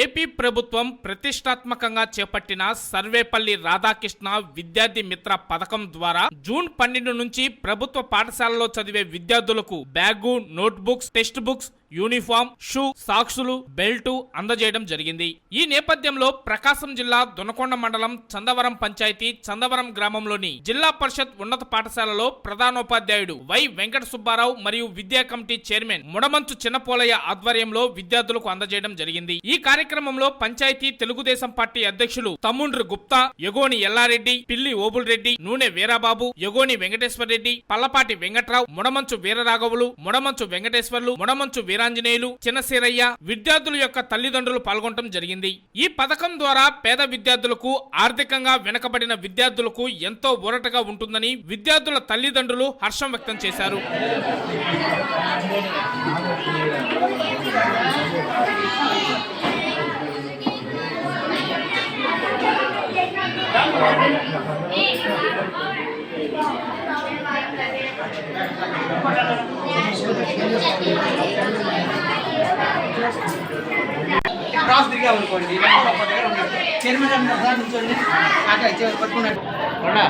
AP ప్రభుత్వం ప్రతిష్టాత్మకంగా చేపట్టిన సర్వేపల్లి రాధాకృష్ణ విద్యార్థి మిత్ర పథకం ద్వారా జూన్ 12 నుంచి ప్రభుత్వ పాఠశాలలో చదివే విద్యార్థులకు bag, notebooks, text books, uniform, shoe, సాక్సులు, బెల్టు అందజేయడం జరిగింది. ఈ నేపథ్యంలో ప్రకాశం జిల్లా దొనకొండ మండలం చందవరం పంచాయతీ చందవరం గ్రామంలోని జిల్లా పరిషత్ ఉన్నత పాఠశాలలో ప్రధానోపాధ్యాయుడు వై వెంకట సుబ్బారావు మరియు విద్యా కమిటీ చైర్మన్ ముడమంచు చిన్నపోలయ్య ఆధ్వర్యంలో విద్యార్థులకు అందజేయడం జరిగింది. ఈ కార్యక్రమంలో పంచాయతీ తెలుగుదేశం పార్టీ అధ్యక్షులు తమ్ముండ్రి గుప్తా, యగోని ఎల్లారెడ్డి, పిల్లి ఓబుల్ రెడ్డి, నూనె వీరాబాబు, యగోని వెంకటేశ్వర రెడ్డి, పల్లపాటి వెంకట్రావు, ముడమంచు వీరరాఘవులు, ముడమంచు వెంకటేశ్వర్లు, ముడమంచు వీరాంజనేయులు, చిన్నశీరయ్య, విద్యార్థుల యొక్క తల్లిదండ్రులు పాల్గొనడం జరిగింది. ఈ పథకం ద్వారా పేద విద్యార్థులకు, ఆర్థికంగా వెనుకబడిన విద్యార్థులకు ఎంతో ఊరటగా ఉంటుందని విద్యార్థుల తల్లిదండ్రులు హర్షం వ్యక్తం చేశారు. క్రాస్ తిరిగామనుకోండి చైర్మన్ నుంచోండి అక్కడ పట్టుకున్నాడు కానీ